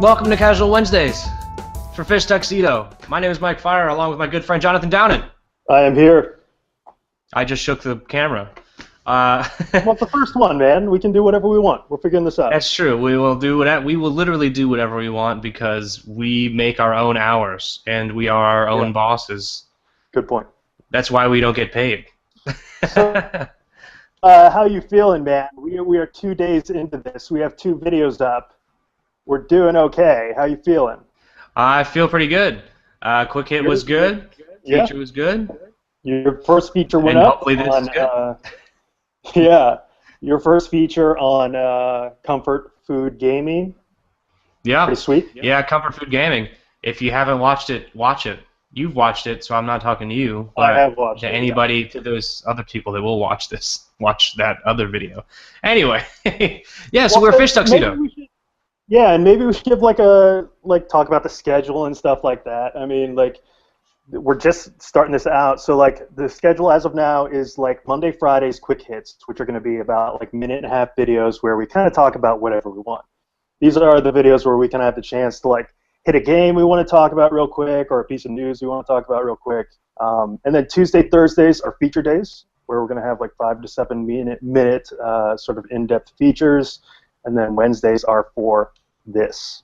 Welcome to Casual Wednesdays for Fish Tuxedo. My name is Mike Feyrer, along with my good friend Jonathan Downen. I am here. I just shook the camera. Well, it's the first one, man. We can do whatever we want. We're figuring this out. That's true. We will literally do whatever we want because we make our own hours and we are our own bosses. Good point. That's why we don't get paid. So, how you feeling, man? We are 2 days into this. We have 2 videos up. We're doing okay. How you feeling? I feel pretty good. Quick Hit was good. Yeah. Feature was good. Your first feature went And up. hopefully this is good. Yeah. Your first feature on comfort food gaming. Yeah. Pretty sweet. Yeah, comfort food gaming. If you haven't watched it, watch it. You've watched it, so I'm not talking to you. I have watched to it. anybody, to those other people that will watch that other video. Anyway, yeah. So we're Fish Tuxedo. Yeah, and maybe we should give talk about the schedule and stuff like that. I mean, we're just starting this out, so the schedule as of now is Monday, Fridays, quick hits, which are going to be about minute-and-a-half videos where we kind of talk about whatever we want. These are the videos where we kind of have the chance to hit a game we want to talk about real quick or a piece of news we want to talk about real quick. And then Tuesday, Thursdays are feature days where we're going to have 5 to 7 minute sort of in-depth features. And then Wednesdays are for this.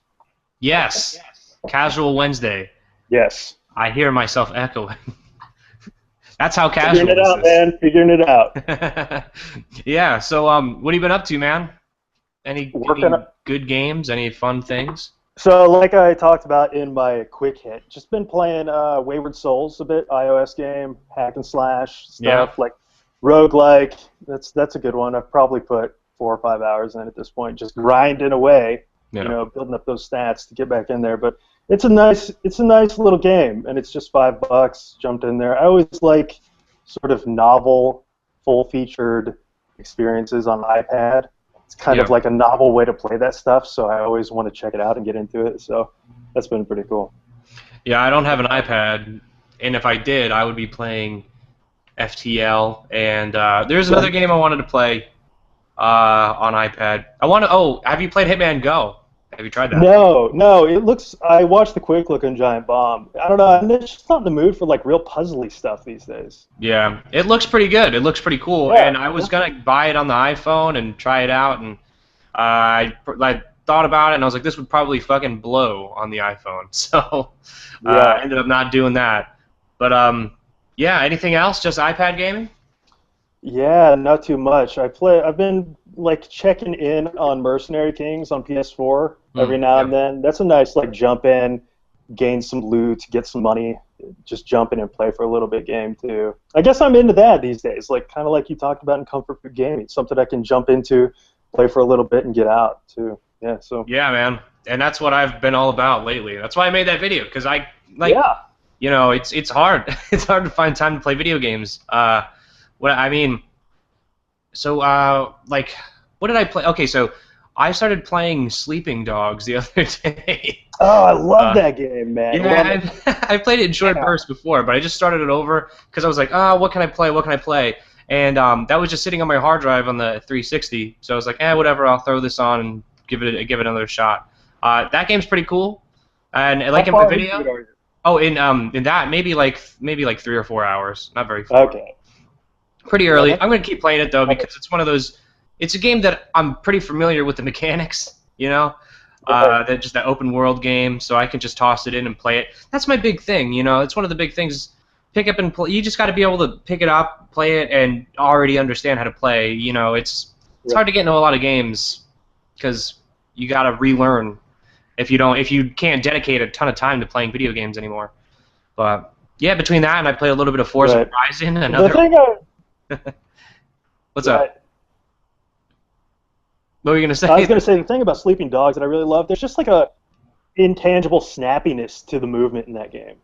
Yes. Casual Wednesday. Yes. I hear myself echoing. That's how casual Figuring it out, man. Figuring it out. Yeah. So, what have you been up to, man? Any good games? Any fun things? So, like I talked about in my quick hit, just been playing Wayward Souls a bit, iOS game, hack and slash stuff, roguelike. That's a good one. I've probably put 4 or 5 hours in at this point, just grinding away, building up those stats to get back in there. But it's a nice little game, and it's just $5. Jumped in there. I always like sort of novel, full-featured experiences on iPad. It's kind of like a novel way to play that stuff, so I always want to check it out and get into it. So that's been pretty cool. Yeah, I don't have an iPad, and if I did, I would be playing FTL. And there's another game I wanted to play on iPad. Have you played Hitman Go? Have you tried that? No. I watched the quick look on Giant Bomb. I don't know. I'm just not in the mood for real puzzly stuff these days. Yeah, it looks pretty good. It looks pretty cool. Yeah, and I was gonna buy it on the iPhone and try it out, and I thought about it, and I was like, this would probably fucking blow on the iPhone. So I ended up not doing that. But yeah. Anything else? Just iPad gaming? Yeah, not too much. I've been checking in on Mercenary Kings on PS4 every now and then. That's a nice jump in, gain some loot, get some money, just jump in and play for a little bit game too. I guess I'm into that these days, kind of like you talked about in comfort food gaming, something I can jump into, play for a little bit and get out too. Yeah, so. Yeah, man, and that's what I've been all about lately. That's why I made that video, because it's hard. It's hard to find time to play video games. What did I play? Okay, so I started playing Sleeping Dogs the other day. Oh, I love that game, man. Yeah, I played it in short bursts before, but I just started it over because I was like, what can I play? And that was just sitting on my hard drive on the 360, so I was like, whatever, I'll throw this on and give it another shot. That game's pretty cool, and in my video. Oh, in that maybe 3 or 4 hours, not very far. Okay. Pretty early. I'm going to keep playing it, though, because it's one of those... It's a game that I'm pretty familiar with the mechanics, just that open-world game, so I can just toss it in and play it. That's my big thing, It's one of the big things. Pick up and play. You just got to be able to pick it up, play it, and already understand how to play. It's hard to get into a lot of games because you got to relearn if you can't dedicate a ton of time to playing video games anymore. But, yeah, between that and I played a little bit of Forza Horizon, What's up? What were you going to say? I was going to say the thing about Sleeping Dogs that I really love, there's just a intangible snappiness to the movement in that game.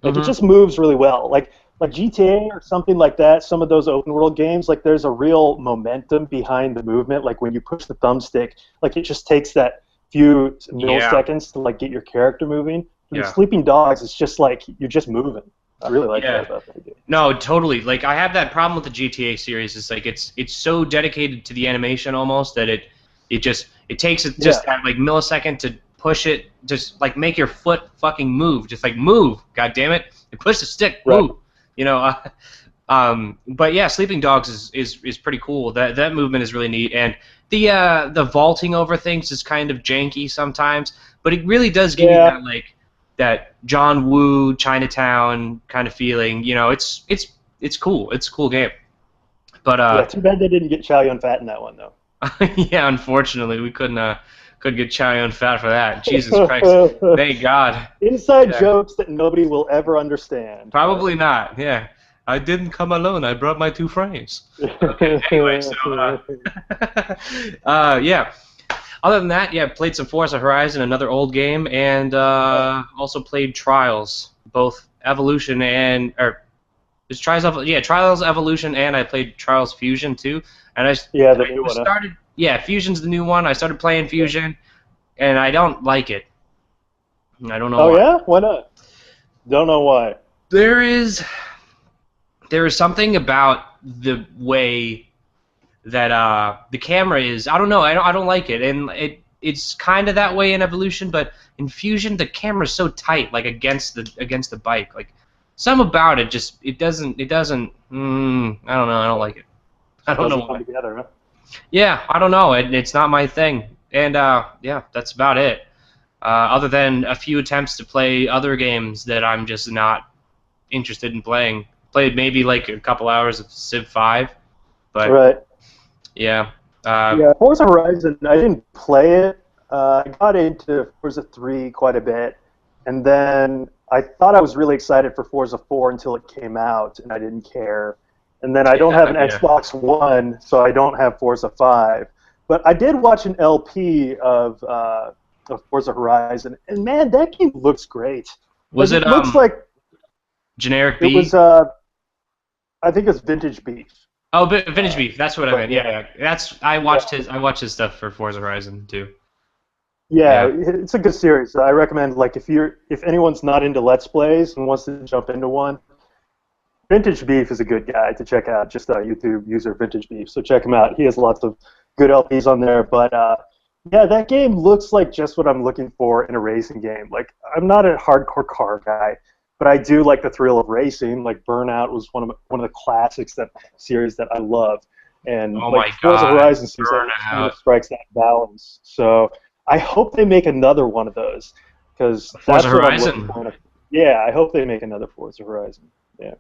It just moves really well. Like GTA or something like that, some of those open world games, there's a real momentum behind the movement. When you push the thumbstick, it just takes that few milliseconds to get your character moving. With Sleeping Dogs, it's just you're just moving. I really like that about that game. No, totally. I have that problem with the GTA series. It's it's so dedicated to the animation almost that it takes just that millisecond to push it, just like make your foot fucking move, just like move, god damn it, and push the stick, Right. move, you know. But yeah, Sleeping Dogs is pretty cool. That movement is really neat, and the vaulting over things is kind of janky sometimes, but it really does give you that like that John Woo Chinatown kind of feeling. You know, it's cool. It's a cool game. But yeah, too bad they didn't get Chow Yun-Fat in that one though. yeah, unfortunately, we couldn't get Chow Yun-Fat for that. Jesus Christ, thank God. Inside jokes that nobody will ever understand. Probably not. Yeah, I didn't come alone. I brought my 2 friends. Okay. Anyway, so yeah. Other than that, yeah, played some Forza Horizon, another old game, and also played Trials, both Evolution and Trials Evolution, and I played Trials Fusion too. And the new one. Yeah, Fusion's the new one. I started playing Fusion, and I don't like it. I don't know. Oh why. Yeah, why not? Don't know why. There is something about the way that the camera is. I don't know. I don't like it, and it's kind of that way in Evolution, but in Fusion the camera's so tight, like against the bike. Like something about it just it doesn't. I don't know. I don't like it. I don't know. Come together, huh? Yeah, I don't know. It's not my thing, and yeah, that's about it. Other than a few attempts to play other games that I'm just not interested in playing. Played maybe like a couple hours of Civ 5, but right. Yeah. Yeah, Forza Horizon, I didn't play it. I got into Forza 3 quite a bit, and then I thought I was really excited for Forza 4 until it came out, and I didn't care. And then I don't have an Xbox One, so I don't have Forza 5. But I did watch an LP of Forza Horizon, and man, that game looks great. Was it looks like generic beef? It was, I think it's Vintage Beef. Oh, Vintage Beef. That's what I meant. Yeah. I watched his stuff for Forza Horizon too. Yeah, it's a good series. I recommend, like, if anyone's not into Let's Plays and wants to jump into one, Vintage Beef is a good guy to check out. Just a YouTube user, Vintage Beef. So check him out. He has lots of good LPs on there. But yeah, that game looks like just what I'm looking for in a racing game. Like, I'm not a hardcore car guy, but I do like the thrill of racing. Like Burnout was one of the classics series that I love. And Forza Horizon seems like it strikes that balance. So I hope they make another one of those, because Forza Horizon. Yeah, I hope they make another Forza Horizon. Yeah.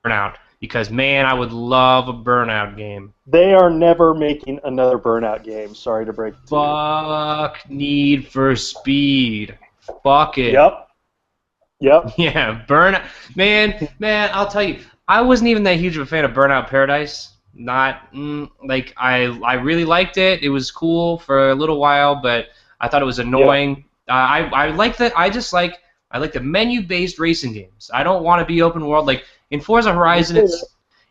Burnout, because man, I would love a Burnout game. They are never making another Burnout game. Sorry to break it to you. Fuck Need for Speed. Fuck it. Yep. Yeah, Burnout. Man, I'll tell you, I wasn't even that huge of a fan of Burnout Paradise. Not like I really liked it. It was cool for a little while, but I thought it was annoying. Yeah. I like that. I like the menu-based racing games. I don't want to be open world. Like in Forza Horizon,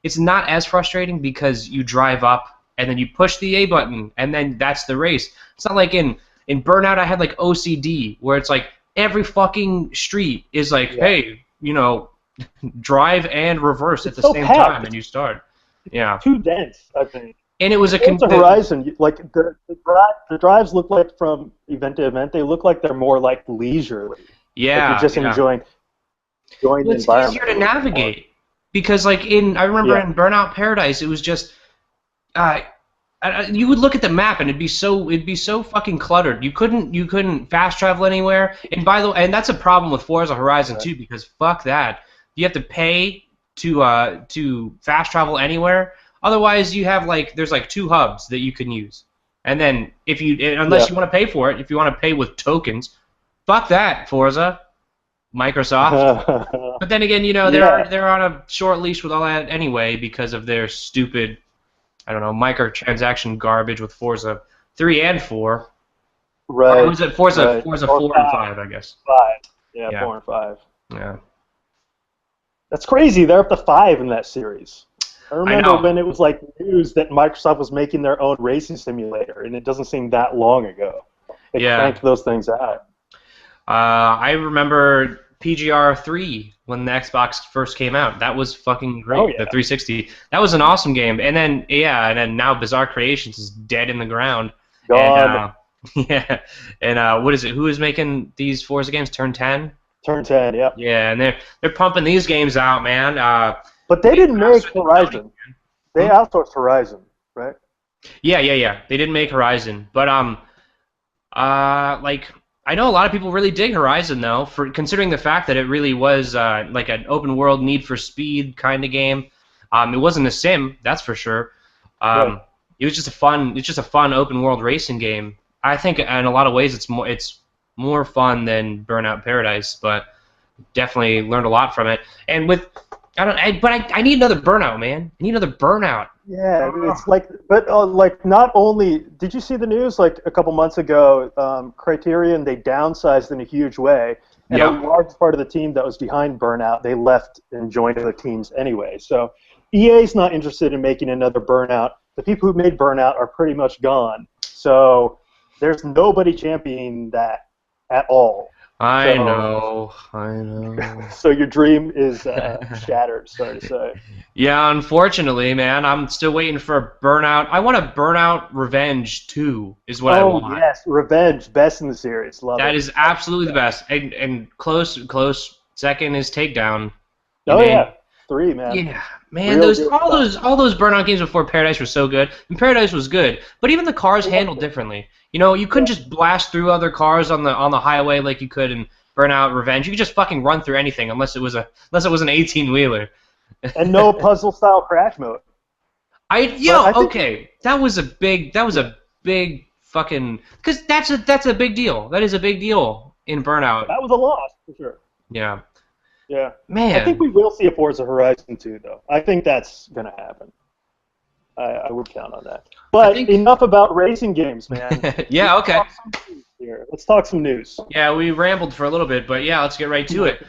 it's not as frustrating because you drive up and then you push the A button and then that's the race. It's not like in Burnout I had like OCD where it's like every fucking street is like, hey, you know, drive and reverse at the same time and you start. Yeah. Too dense, I think. And it was a Forza Horizon, like the drives look like from event to event. They look like they're more like leisurely. Yeah. Like you're just enjoying the environment. It's easier to navigate because, like I remember in Burnout Paradise, it was just you would look at the map and it'd be so fucking cluttered. You couldn't fast travel anywhere. And that's a problem with Forza Horizon too, because fuck that. You have to pay to fast travel anywhere. Otherwise, you have there's 2 hubs that you can use, and then unless you want to pay for it, if you want to pay with tokens, fuck that, Forza, Microsoft. But then again, they're on a short leash with all that anyway because of their stupid, I don't know, microtransaction garbage with Forza 3 and 4. Right. Or was it Forza 4 and 5, I guess. 5. Yeah, 4 and 5. Yeah. That's crazy. They're up to 5 in that series. I remember when it was like news that Microsoft was making their own racing simulator, and it doesn't seem that long ago. They cranked those things out. I remember PGR 3 when the Xbox first came out. That was fucking great. Oh, yeah. The 360. That was an awesome game. And then now Bizarre Creations is dead in the ground. God. Yeah, and what is it? Who is making these Forza games? Turn 10. Turn 10, yeah. Yeah, and they're pumping these games out, man. But they didn't make Horizon. They outsourced Horizon, right? Yeah. They didn't make Horizon, but like I know a lot of people really dig Horizon though, for considering the fact that it really was like an open world Need for Speed kind of game. It wasn't a sim, that's for sure. Right. It was just a fun open world racing game. I think in a lot of ways it's more fun than Burnout Paradise, but definitely learned a lot from it. And with I need another Burnout, man. I need another Burnout. Yeah, it's like, but like not only did you see the news like a couple months ago? Criterion, they downsized in a huge way, and a large part of the team that was behind Burnout, they left and joined other teams anyway. So EA's not interested in making another Burnout. The people who made Burnout are pretty much gone. So there's nobody championing that at all. I know. So your dream is shattered, sorry to say. Yeah, unfortunately, man. I'm still waiting for a Burnout. I want a Burnout Revenge 2 is what I want. Oh, yes, Revenge, best in the series. Love it. That is absolutely the best. And close second is Takedown. Oh, yeah. 3, man. Yeah, man. All those Burnout games before Paradise were so good. And Paradise was good, but even the cars handled differently. You know, you couldn't just blast through other cars on the highway like you could in Burnout Revenge. You could just fucking run through anything unless it was an 18-wheeler. And no puzzle style crash mode. Okay. That was a big fucking, because that's a big deal. That is a big deal in Burnout. That was a loss for sure. Yeah. Yeah. Man. I think we will see a Forza Horizon 2, though. I think that's going to happen. I would count on that. But enough about racing games, man. Yeah, okay. Let's talk some news. Yeah, we rambled for a little bit, but yeah, let's get right to it.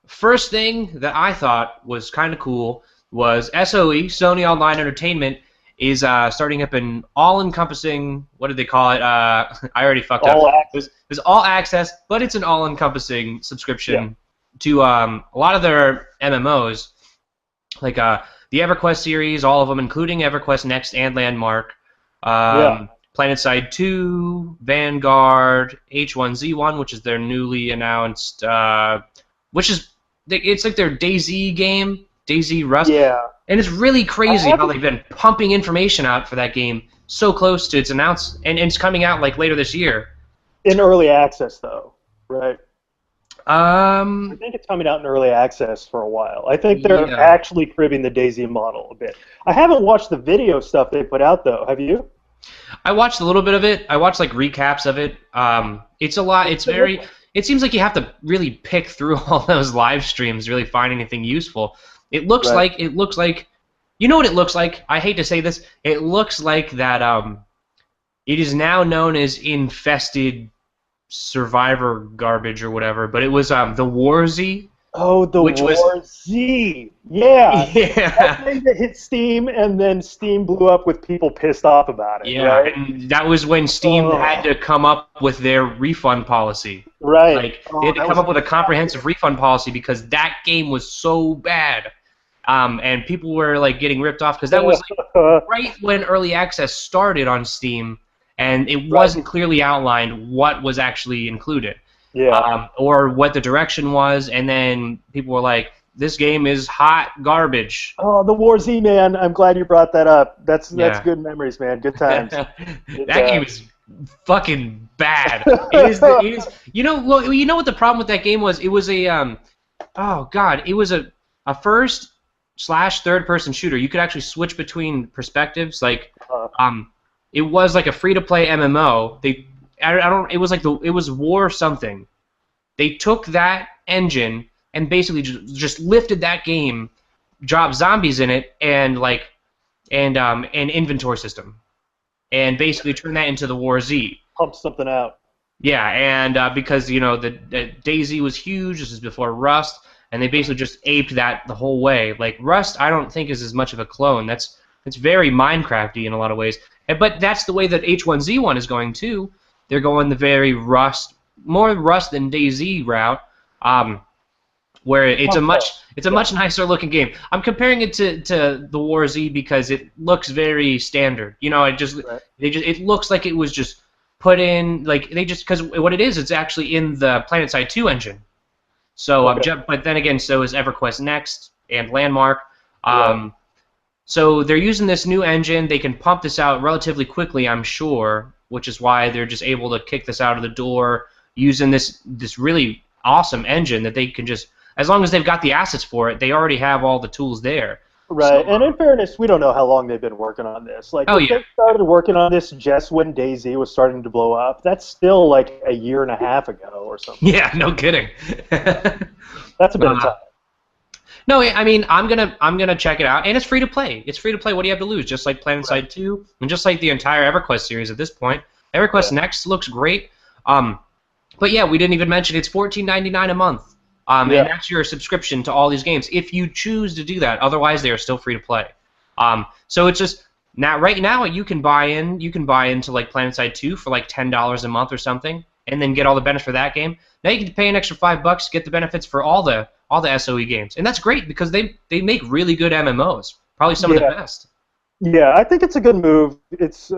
First thing that I thought was kind of cool was SOE, Sony Online Entertainment, is starting up an all-encompassing, what did they call it? I already fucked up. It was all access, but it's an all-encompassing subscription to a lot of their MMOs, like the EverQuest series, all of them, including EverQuest Next and Landmark, PlanetSide 2, Vanguard, H1Z1, which is their newly announced, it's like their DayZ game, DayZ Rust. Yeah. And it's really crazy how they've been pumping information out for that game so close to its announced, and it's coming out like later this year. In early access, though, right? I think it's coming out in early access for a while. I think they're actually cribbing the DayZ model a bit. I haven't watched the video stuff they put out, though. Have you? I watched a little bit of it. I watched like recaps of it. It's a lot. It's very. It seems like you have to really pick through all those live streams to really find anything useful. It looks like. You know what it looks like? I hate to say this. It looks like that. It is now known as infested Survivor garbage or whatever, but it was the Warzy. Oh, the Warzy. Yeah. That thing that hit Steam, and then Steam blew up with people pissed off about it. Yeah, right? And that was when Steam had to come up with their refund policy. Right. Like they had to come up with a comprehensive refund policy because that game was so bad. And people were like getting ripped off because that was like, right when early access started on Steam. And it wasn't clearly outlined what was actually included, or what the direction was, and then people were like, "This game is hot garbage." Oh, the Warzy, man! I'm glad you brought that up. That's good memories, man. Good times. That game is fucking bad. It is. You know what the problem with that game was? It was a it was a first/third-person shooter. You could actually switch between perspectives, like It was like a free-to-play MMO. It was War something. They took that engine and basically just lifted that game, dropped zombies in it, and an inventory system, and basically turned that into the War Z. Pump something out. Yeah, and because the DayZ was huge. This is before Rust, and they basically just aped that the whole way. Like Rust, I don't think is as much of a clone. It's very Minecrafty in a lot of ways. But that's the way that H1Z1 is going too. They're going the very more Rust than DayZ route, where it's a much nicer looking game. I'm comparing it to the War Z because it looks very standard. It looks like it was just put in like they just because what it is, it's actually in the PlanetSide 2 engine. So but then again, so is EverQuest Next and Landmark. So they're using this new engine. They can pump this out relatively quickly, I'm sure, which is why they're just able to kick this out of the door using this really awesome engine that they can just, as long as they've got the assets for it, they already have all the tools there. Right, So, and in fairness, we don't know how long they've been working on this. Like, if they started working on this just when DayZ was starting to blow up, that's still like a year and a half ago or something. Yeah, no kidding. That's a bit of time. No, I mean, I'm gonna check it out, and it's free to play. It's free to play. What do you have to lose? Just like PlanetSide 2, and just like the entire EverQuest series at this point. EverQuest Next looks great. But yeah, we didn't even mention it's $14.99 a month. And that's your subscription to all these games if you choose to do that. Otherwise, they are still free to play. So it's just right now you can buy into like PlanetSide 2 for like $10 a month or something, and then get all the benefits for that game. Now you can pay an extra $5 to get the benefits for all the SOE games, and that's great because they make really good MMOs, probably some of the best. Yeah, I think it's a good move. It's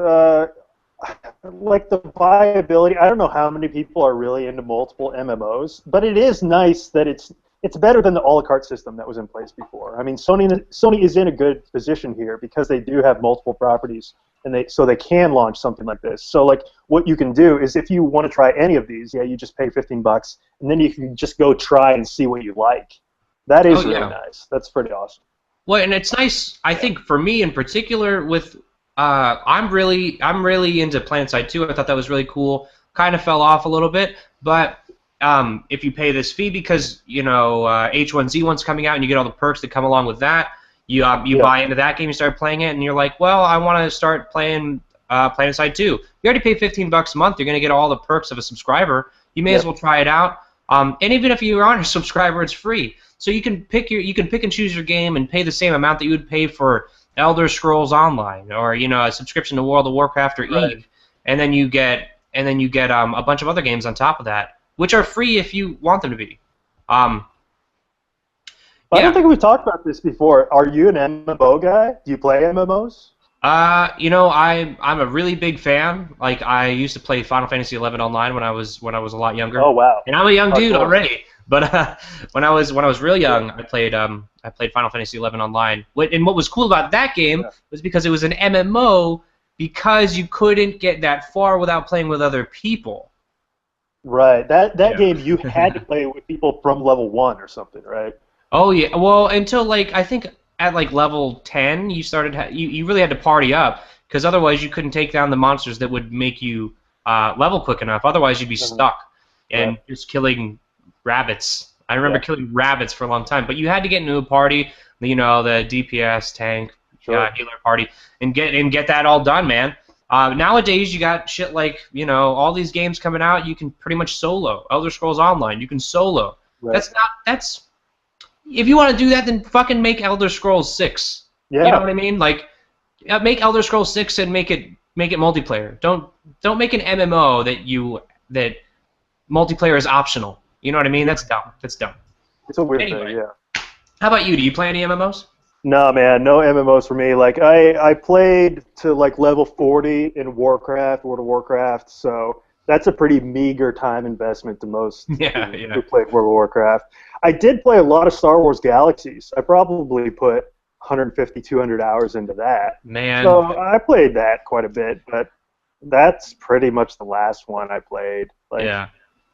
like the viability. I don't know how many people are really into multiple MMOs, but it is nice that it's better than the a la carte system that was in place before. I mean, Sony is in a good position here because they do have multiple properties, and so they can launch something like this. So like what you can do is if you want to try any of these, you just pay $15, and then you can just go try and see what you like. That is really nice. That's pretty awesome. Well, and it's nice. I think for me in particular, with I'm really into PlanetSide 2. I thought that was really cool. Kind of fell off a little bit, but if you pay this fee because H1Z1's coming out and you get all the perks that come along with that, you buy into that game, you start playing it, and you're like, well, I want to start playing PlanetSide 2. You already pay $15 a month. You're going to get all the perks of a subscriber. You may as well try it out. And even if you aren't a subscriber, it's free. So you can pick and choose your game and pay the same amount that you would pay for Elder Scrolls Online or a subscription to World of Warcraft or Eve, and then you get a bunch of other games on top of that, which are free if you want them to be. I don't think we've talked about this before. Are you an MMO guy? Do you play MMOs? I'm a really big fan. Like I used to play Final Fantasy XI Online when I was a lot younger. Oh wow! And I'm a young dude already. But when I was real young, I played Final Fantasy XI Online. And what was cool about that game was because it was an MMO, because you couldn't get that far without playing with other people. Right. That game you had to play with people from level 1 or something, right? Oh yeah. Well, until like I think at like level 10, you started you really had to party up, because otherwise you couldn't take down the monsters that would make you level quick enough. Otherwise you'd be stuck and just killing rabbits. I remember killing rabbits for a long time, but you had to get into a party, the DPS, tank, healer party, and get that all done, man. Nowadays you got shit like all these games coming out. You can pretty much solo. Elder Scrolls Online, you can solo. Right. That's if you want to do that, then fucking make Elder Scrolls 6. Yeah. You know what I mean? Like, make Elder Scrolls 6 and make it multiplayer. Don't make an MMO that multiplayer is optional. You know what I mean? That's dumb. That's dumb. It's a weird thing, yeah. How about you? Do you play any MMOs? No, man, no MMOs for me. Like I played to like level 40 in World of Warcraft, so that's a pretty meager time investment to most who played World of Warcraft. I did play a lot of Star Wars Galaxies. I probably put 150, 200 hours into that. Man. So I played that quite a bit, but that's pretty much the last one I played.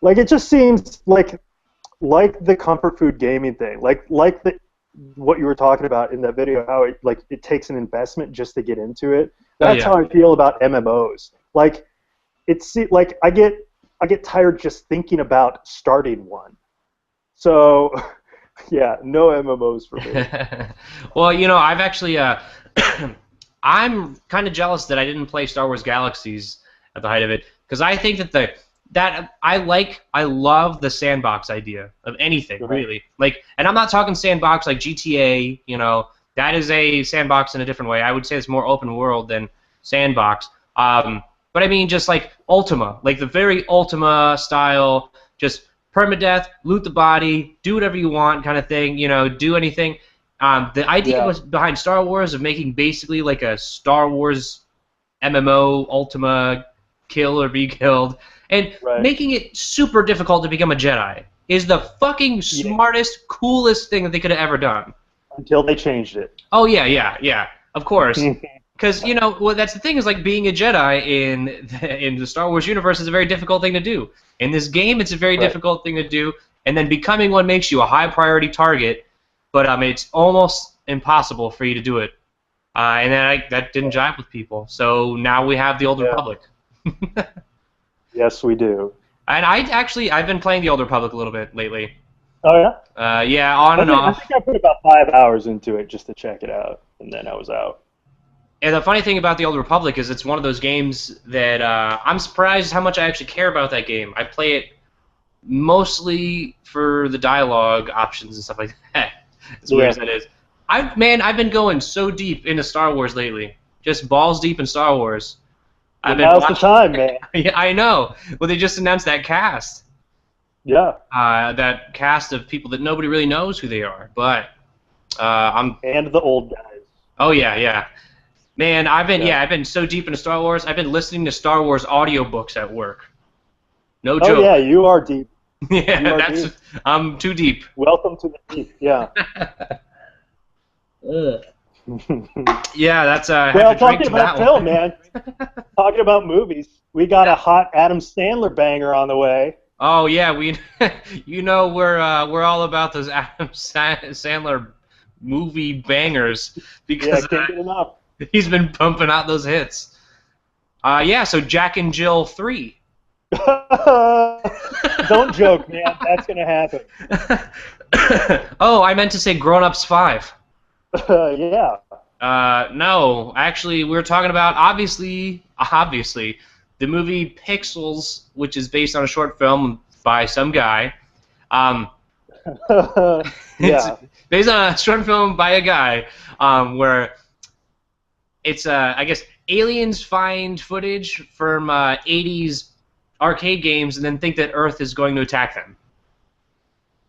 Like it just seems like the comfort food gaming thing, like what you were talking about in that video, how it takes an investment just to get into it. That's how I feel about MMOs. Like I get tired just thinking about starting one. So yeah, no MMOs for me. Well, I've actually I'm kind of jealous that I didn't play Star Wars Galaxies at the height of it, because I think that I love the sandbox idea of anything, really. Like, and I'm not talking sandbox like GTA, that is a sandbox in a different way. I would say it's more open world than sandbox. But I mean just like Ultima, like the very Ultima style, just permadeath, loot the body, do whatever you want kind of thing, do anything. The idea was behind Star Wars of making basically like a Star Wars MMO Ultima kill or be killed, and making it super difficult to become a Jedi is the fucking smartest, coolest thing that they could have ever done. Until they changed it. Oh yeah, of course. Because that's the thing is like being a Jedi in the Star Wars universe is a very difficult thing to do. In this game, it's a very difficult thing to do, and then becoming one makes you a high priority target. But it's almost impossible for you to do it, and then that didn't jive with people. So now we have the Old Republic. Yes, we do. And I've been playing the Old Republic a little bit lately. Oh yeah. Yeah, on and off. I think I put about 5 hours into it just to check it out, and then I was out. And the funny thing about the Old Republic is it's one of those games that I'm surprised how much I actually care about that game. I play it mostly for the dialogue options and stuff like that. As weird as that is. I've been going so deep into Star Wars lately. Just balls deep in Star Wars. Now's the time, man. Yeah, I know. Well, they just announced that cast. Yeah. That cast of people that nobody really knows who they are. But And the old guys. Oh, yeah. Man, I've been so deep into Star Wars. I've been listening to Star Wars audiobooks at work. No joke. Oh yeah, you are deep. Yeah, deep. I'm too deep. Welcome to the deep. Yeah. Yeah, that's well, talking about film, man. Talking about movies, we got a hot Adam Sandler banger on the way. Oh yeah, we're all about those Adam Sandler movie bangers because can't get enough. He's been pumping out those hits. So Jack and Jill 3. Don't joke, man. That's gonna happen. Oh, I meant to say Grown Ups 5. Yeah. No, actually, we were talking about obviously the movie Pixels, which is based on a short film by some guy. It's based on a short film by a guy where it's I guess aliens find footage from 80s arcade games and then think that Earth is going to attack them.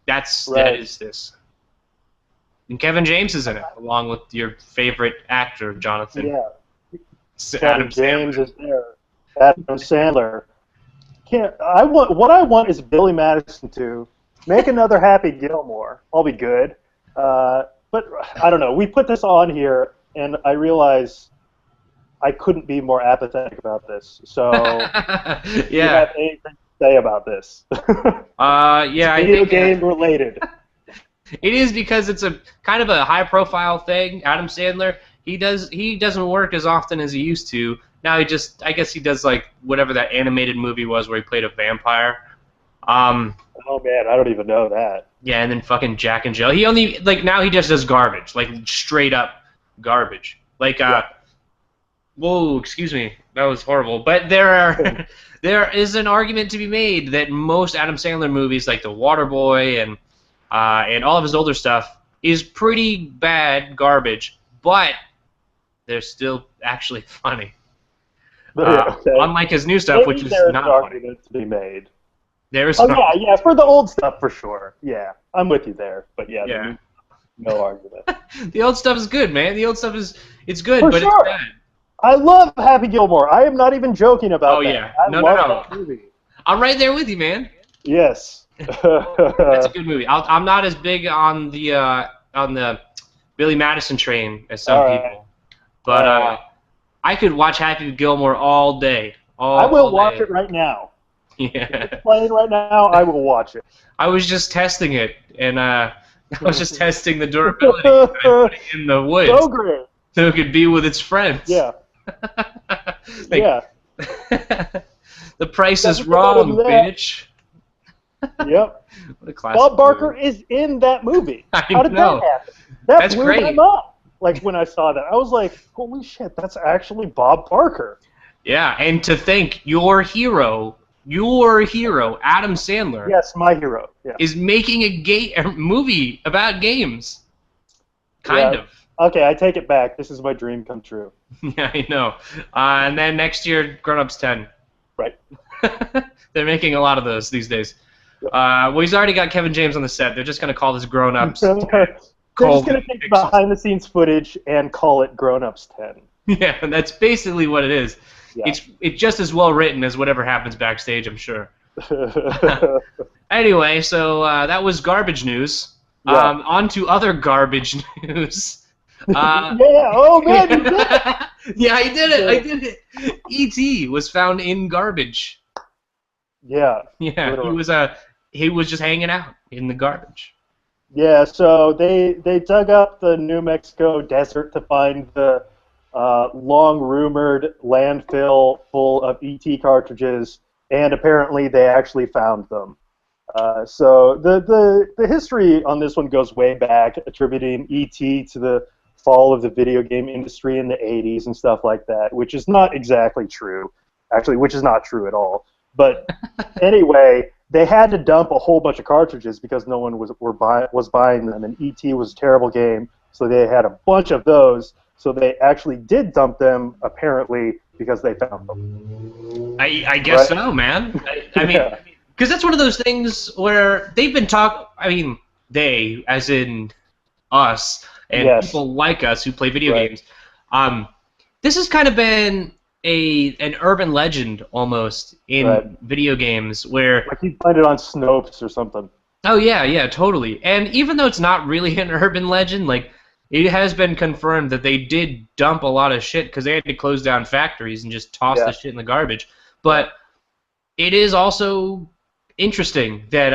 That is this. And Kevin James is in it, along with your favorite actor, Jonathan. Yeah. Adam James Sandler. is there. Adam Sandler. What I want is Billy Madison to make another Happy Gilmore. I'll be good. But I don't know. We put this on here, and I realize I couldn't be more apathetic about this. So, do you have anything to say about this? I video think game related. It is because it's a kind of a high-profile thing. Adam Sandler, he doesn't work as often as he used to. Now I guess he does like whatever that animated movie was where he played a vampire. Oh man, I don't even know that. Yeah, and then fucking Jack and Jill. He only now he just does garbage, like straight up garbage. Like whoa, excuse me, that was horrible. But there is an argument to be made that most Adam Sandler movies, like The Waterboy and all of his older stuff, is pretty bad garbage, but they're still actually funny. Unlike his new stuff, which is not funny. There's an argument to be made. There's yeah, for the old stuff for sure. Yeah, I'm with you there. But yeah. No argument. The old stuff is good, man. The old stuff it's good, for but sure. it's bad. I love Happy Gilmore. I am not even joking about that. Yeah. I love that movie. I'm right there with you, man. Yes. That's a good movie. I'm not as big on the Billy Madison train as some people, but I could watch Happy Gilmore all day. I will watch it right now. Yeah. If it's playing right now, I will watch it. I was just testing it, and I was just testing the durability of it in the woods. So great. So it could be with its friends. Yeah. Yeah. The price is wrong, bitch. Yep. What a classic Bob Barker movie. is in that movie. How did that happen? That's blew great. my mind. Like when I saw that, I was like, "Holy shit, that's actually Bob Barker." Yeah, and to think your hero, Adam Sandler. Yes, my hero. Yeah. Is making a movie about games. Kind of. Okay, I take it back. This is my dream come true. Yeah, I know. And then next year, Grown Ups 10. Right. They're making a lot of those these days. Well, he's already got Kevin James on the set. They're just going to call this Grown Ups 10. They're just going to take behind-the-scenes footage and call it Grown Ups 10. Yeah, and that's basically what it is. it's just as well written as whatever happens backstage, I'm sure. Anyway, so that was garbage news. Yeah. On to other garbage news. Yeah. Oh man. You did it. Yeah, I did it. I did it. E.T. was found in garbage. Yeah. Yeah, Literally. he was just hanging out in the garbage. Yeah. So they dug up the New Mexico desert to find the long-rumored landfill full of ET cartridges, and apparently they actually found them. So the history on this one goes way back, attributing E.T. to the fall of the video game industry in the 80s and stuff like that, which is not exactly true. Actually, which is not true at all. But anyway, they had to dump a whole bunch of cartridges because no one was buying them, and E.T. was a terrible game, so they had a bunch of those. So they actually did dump them, apparently, because they found them. I guess so, man. I mean, because that's one of those things where they've been I mean, they, as in us, and people like us who play video games. This has kind of been an urban legend almost in video games where like you find it on Snopes or something. Oh yeah, totally. And even though it's not really an urban legend, like it has been confirmed that they did dump a lot of shit because they had to close down factories and just toss the shit in the garbage. But it is also interesting that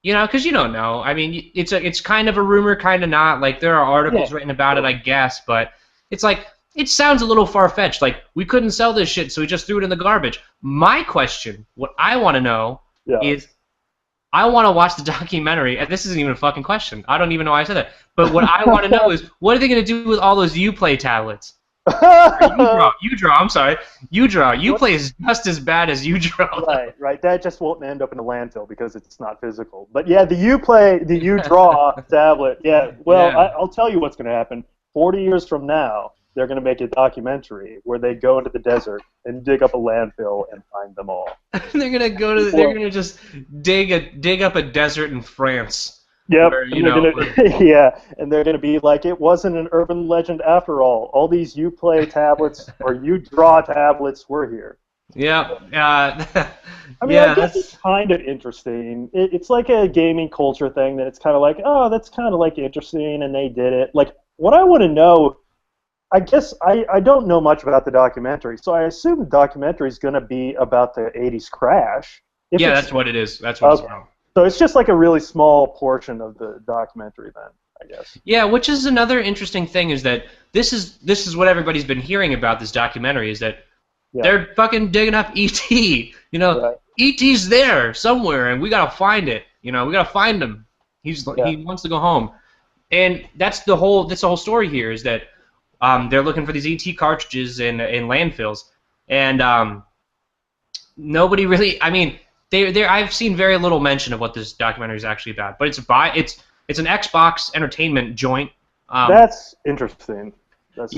you know, because you don't know. I mean, it's kind of a rumor, kind of not. Like there are articles written about it, I guess, but it's like it sounds a little far-fetched. Like we couldn't sell this shit, so we just threw it in the garbage. My question, what I want to know is, I want to watch the documentary, and this isn't even a fucking question. I don't even know why I said that. But what I want to know is, what are they going to do with all those Uplay tablets? I'm sorry. Uplay is just as bad as UDraw. Right. That just won't end up in a landfill because it's not physical. But yeah, the UDraw tablet, I'll tell you what's going to happen. 40 years from now, they're going to make a documentary where they go into the desert and dig up a landfill and find them all. They're going to just dig up a desert in France. Yep. Where, and they're gonna be like, it wasn't an urban legend after all. All these Uplay tablets or UDraw tablets were here. Yeah. I mean, I guess it's kind of interesting. It's like a gaming culture thing that it's kind of like, oh, that's kind of like interesting, and they did it. Like, what I want to know, I guess I don't know much about the documentary, so I assume the documentary is gonna be about the '80s crash. That's what it is. That's what it's about. So it's just like a really small portion of the documentary then, I guess. Yeah, which is another interesting thing is that this is what everybody's been hearing about this documentary is that they're fucking digging up E.T. You know, E.T.'s there somewhere, and we gotta find it. You know, we gotta find him. He wants to go home, and that's the whole story here is that they're looking for these E.T. cartridges in landfills, and nobody really. I mean. I've seen very little mention of what this documentary is actually about, but it's an Xbox entertainment joint. That's interesting. But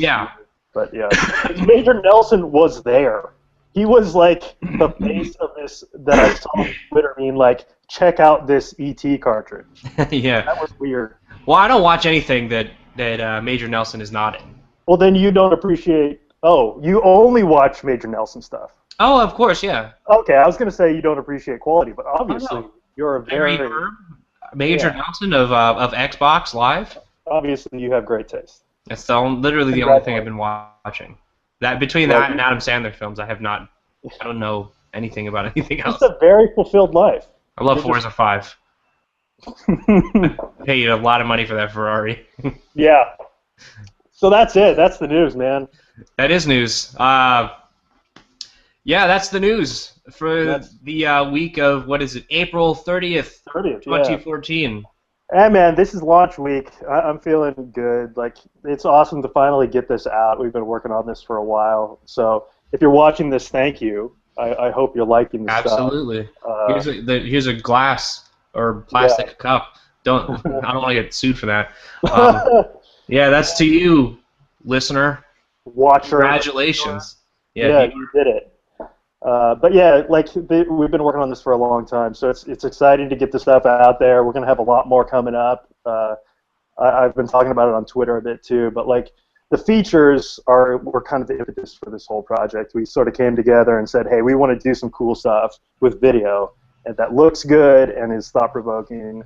Major Nelson was there. He was like the face of this that I saw on Twitter. Like, check out this ET cartridge. Yeah, that was weird. Well, I don't watch anything that Major Nelson is not in. Well, then you don't appreciate. Oh, you only watch Major Nelson stuff. Oh, of course, yeah. Okay, I was going to say you don't appreciate quality, but obviously you're a very... Major Nelson of Xbox Live? Obviously you have great taste. That's literally the only thing I've been watching. Between that and Adam Sandler films, I don't know anything about anything else. It's a very fulfilled life. I love Forza 5. I paid a lot of money for that Ferrari. Yeah. So that's it. That's the news, man. That is news. Yeah, that's the news for the week of, what is it, April 30th, 2014. Yeah, man, this is launch week. I'm feeling good. Like, it's awesome to finally get this out. We've been working on this for a while. So if you're watching this, thank you. I hope you're liking this Absolutely. Here's a glass or plastic cup. I don't want to get sued for that. Yeah, that's to you, listener. Watcher. Congratulations. Yeah, you did it. But yeah, we've been working on this for a long time, so it's exciting to get this stuff out there. We're gonna have a lot more coming up. I've been talking about it on Twitter a bit too, but the features were kind of the impetus for this whole project. We sort of came together and said, hey, we want to do some cool stuff with video, and that looks good and is thought-provoking,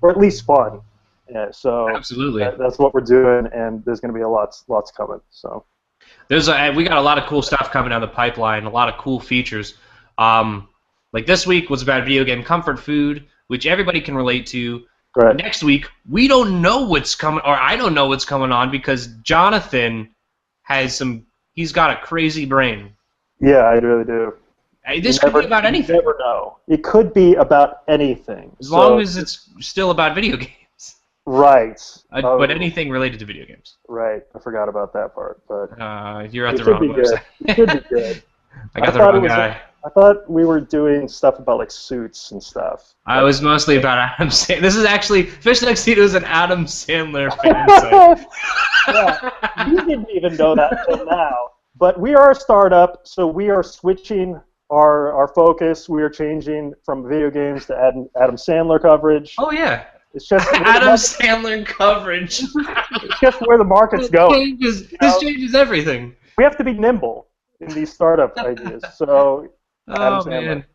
or at least fun. Yeah, so absolutely, that's what we're doing, and there's going to be lots coming. So we got a lot of cool stuff coming down the pipeline, a lot of cool features. Like this week was about video game comfort food, which everybody can relate to. Right. Next week, we don't know what's coming, or I don't know what's coming on because Jonathan he's got a crazy brain. Yeah, I really do. This could be about anything. You never know. It could be about anything. As long as it's still about video games. Right. But anything related to video games. Right. I forgot about that part. But you're at the wrong website. It should be good. I got the wrong guy. I thought we were doing stuff about like suits and stuff. I was mostly about Adam Sandler. This is actually Fish Tuxedo is an Adam Sandler fan site. Yeah, you didn't even know that until now. But we are a startup, so we are switching our focus. We are changing from video games to Adam Sandler coverage. Oh yeah. It's just Adam Sandler coverage. It's just where the market's going. This changes everything. We have to be nimble in these startup ideas. So. Oh man.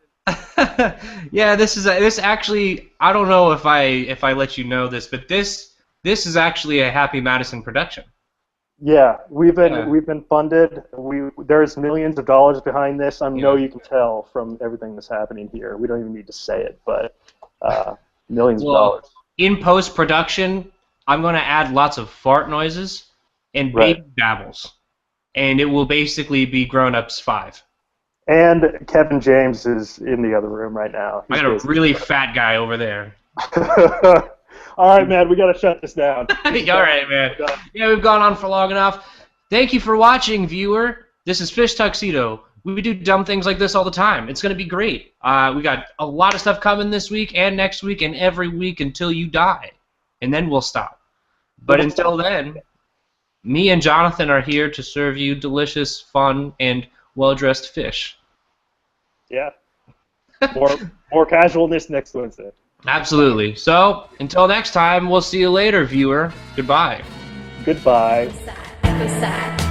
Yeah, this actually. I don't know if I let you know this, but this is actually a Happy Madison production. Yeah, we've been funded. There's millions of dollars behind this. I know you can tell from everything that's happening here. We don't even need to say it, but millions of dollars. In post-production, I'm going to add lots of fart noises and baby babbles, and it will basically be Grown Ups 5. And Kevin James is in the other room right now. I got a really fat guy over there. All right, man, we got to shut this down. All right, man. Yeah, we've gone on for long enough. Thank you for watching, viewer. This is Fish Tuxedo. We do dumb things like this all the time. It's going to be great. We got a lot of stuff coming this week and next week and every week until you die. And then we'll stop. But until then, me and Jonathan are here to serve you delicious, fun, and well-dressed fish. Yeah. More casualness next Wednesday. Absolutely. So, until next time, we'll see you later, viewer. Goodbye. Goodbye. Echo side.